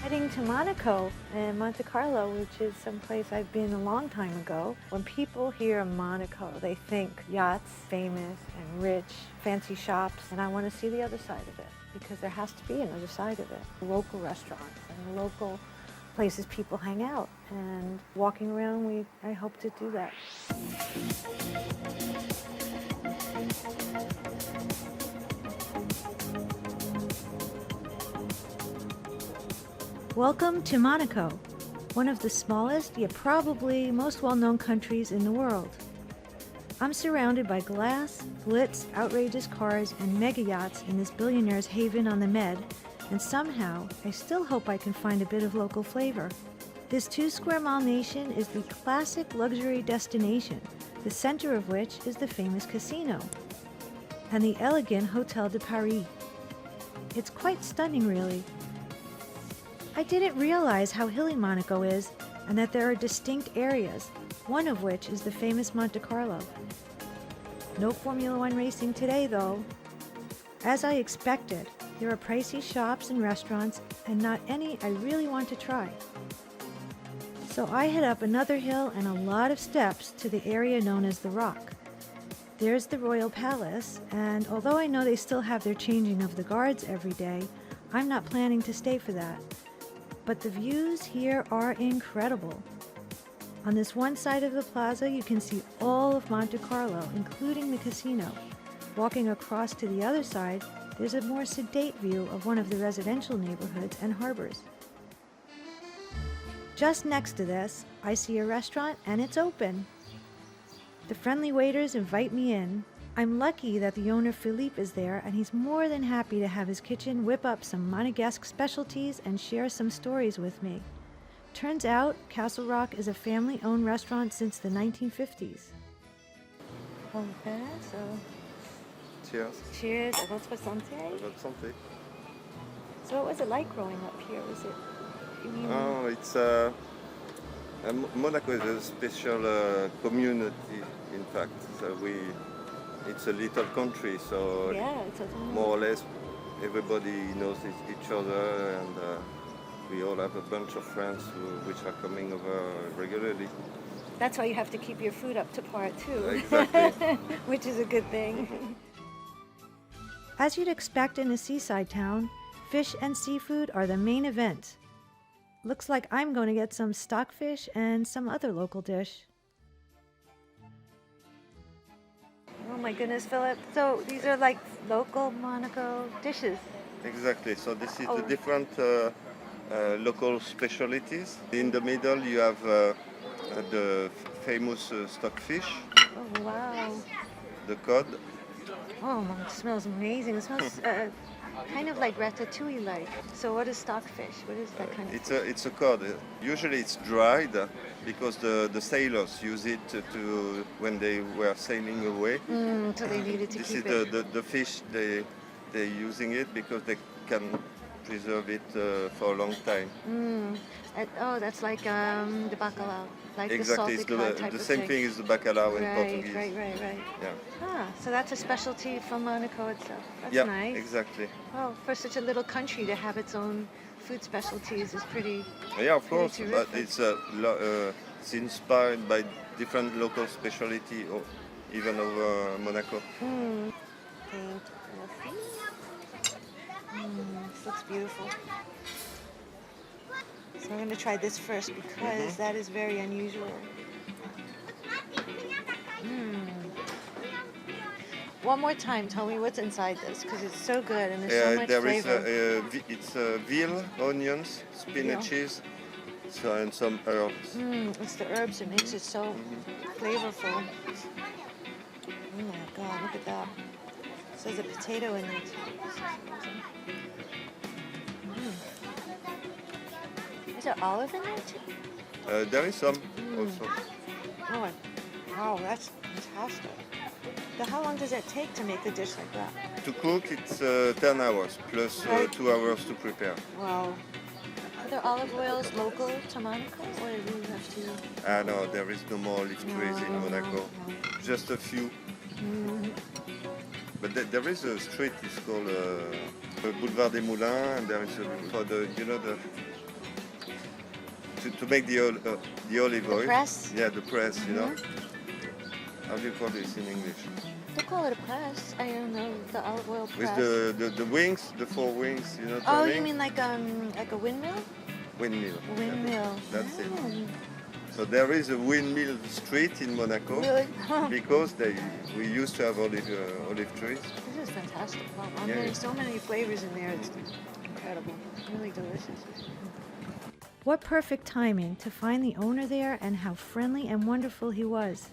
Heading to Monaco and Monte Carlo, which is someplace I've been a long time ago. When people hear Monaco, they think yachts, famous and rich, fancy shops, and I want to see the other side of it because there has to be another side of it. Local restaurants and local places people hang out, and walking around, I hope to do that. Welcome to Monaco, one of the smallest yet probably most well-known countries in the world. I'm surrounded by glass, glitz, outrageous cars, and mega yachts in this billionaire's haven on the Med, and somehow I still hope I can find a bit of local flavor. This 2-square-mile nation is the classic luxury destination, the center of which is the famous casino and the elegant Hotel de Paris. It's quite stunning, really. I didn't realize how hilly Monaco is and that there are distinct areas, one of which is the famous Monte Carlo. No Formula One racing today, though. As I expected, there are pricey shops and restaurants and not any I really want to try. So I head up another hill and a lot of steps to the area known as the Rock. There's the Royal Palace, and although I know they still have their changing of the guards every day, I'm not planning to stay for that. But the views here are incredible. On this one side of the plaza, you can see all of Monte Carlo, including the casino. Walking across to the other side, there's a more sedate view of one of the residential neighborhoods and harbors. Just next to this, I see a restaurant and it's open. The friendly waiters invite me in. I'm lucky that the owner Philippe is there, and he's more than happy to have his kitchen whip up some Monegasque specialties and share some stories with me. Turns out, Castle Rock is a family-owned restaurant since the 1950s. Okay, so... Cheers. Cheers, à votre santé. À votre santé. So what was it like growing up here? Was it... Oh, it's... Monaco is a special community, in fact. So it's a little country, so yeah, more or less everybody knows each other, and we all have a bunch of friends which are coming over regularly. That's why you have to keep your food up to par too. Exactly. Which is a good thing. As you'd expect in a seaside town, fish and seafood are the main event. Looks like I'm going to get some stockfish and some other local dish. Oh my goodness, Philip. So these are like local Monaco dishes. Exactly. So this is the different local specialties. In the middle you have the famous stockfish. Oh wow. The cod. Oh, it smells amazing. It smells kind of like ratatouille-like. So what is stockfish? What is that kind of It's a cod. Usually it's dried because the sailors use it to when they were sailing away. So they needed to this keep is it. the fish they're using it because they can preserve it for a long time. That's like the bacalhau, like exactly, the salted cod type the of same thing as the bacalhau in Portuguese. Right. Yeah. Ah, so that's a specialty from Monaco itself. That's Yeah, nice. exactly. Well, for such a little country to have its own food specialties is pretty. Yeah, of course, terrific. but it's inspired by different local specialty, or even over Monaco. This looks beautiful. So I'm going to try this first because that is very unusual. One more time, tell me what's inside this because it's so good and there's so much flavor. It's veal, onions, spinaches, and some herbs. It's the herbs that makes it so flavorful. Oh my God, look at that. So there's a potato in it. Is there olive in there too? There is some also. Oh, wow, that's fantastic. So how long does it take to make a dish like that? To cook, it's 10 hours plus 2 hours to prepare. Wow. Are there olive oils local to Monaco, or do you have to? No, there is no more olive trees in Monaco. No. Just a few. But there is a street. It's called Boulevard des Moulins, and there is for the to make the olive oil. Press? Yeah, the press, you know. How do you call this in English? They call it a press. I don't know, the olive oil press. With the wings, the 4 wings, you know. Oh, turning? you mean like a windmill? Windmill. Windmill. That's it. Oh. So there is a windmill street in Monaco. Really? Because we used to have olive trees. This is fantastic. Wow, Yeah. there's so many flavors in there. It's incredible. Really delicious. What perfect timing to find the owner there and how friendly and wonderful he was.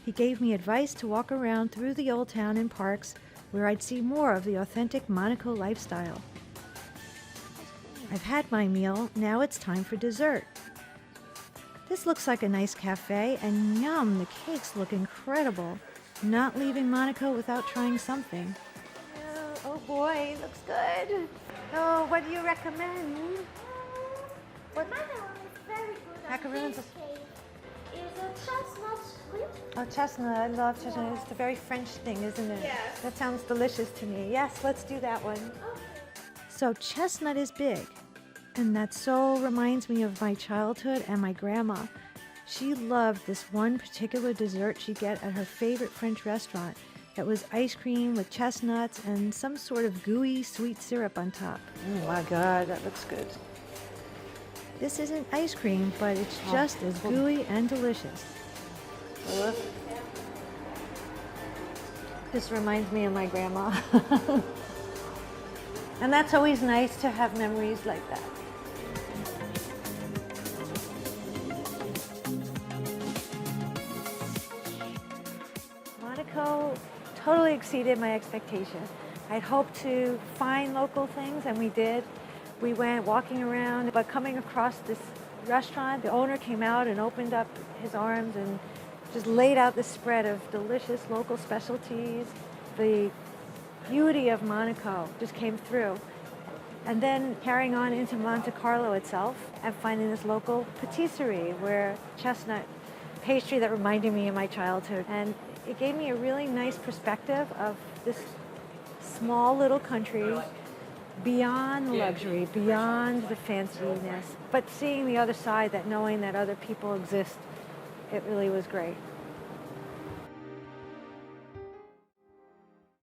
He gave me advice to walk around through the old town and parks where I'd see more of the authentic Monaco lifestyle. I've had my meal, now it's time for dessert. This looks like a nice cafe, and yum, the cakes look incredible. Not leaving Monaco without trying something. Oh boy, looks good. Oh, what do you recommend? What? Macaron is very good. Macaroons Is a chestnut squid. Oh, chestnut. I love chestnut. It's a very French thing, isn't it? Yes. That sounds delicious to me. Yes, let's do that one. So chestnut is big, and that so reminds me of my childhood and my grandma. She loved this one particular dessert she'd get at her favorite French restaurant. It was ice cream with chestnuts and some sort of gooey sweet syrup on top. Oh my God, that looks good. This isn't ice cream, but it's just as gooey and delicious. This reminds me of my grandma. And that's always nice to have memories like that. Monaco totally exceeded my expectation. I'd hoped to find local things, and we did. We went walking around, but coming across this restaurant, the owner came out and opened up his arms and just laid out this spread of delicious local specialties. The beauty of Monaco just came through. And then carrying on into Monte Carlo itself and finding this local patisserie where Chestnut pastry that reminded me of my childhood. And it gave me a really nice perspective of this small little country, beyond luxury, beyond the fanciness, but seeing the other side, that knowing that other people exist, it really was great.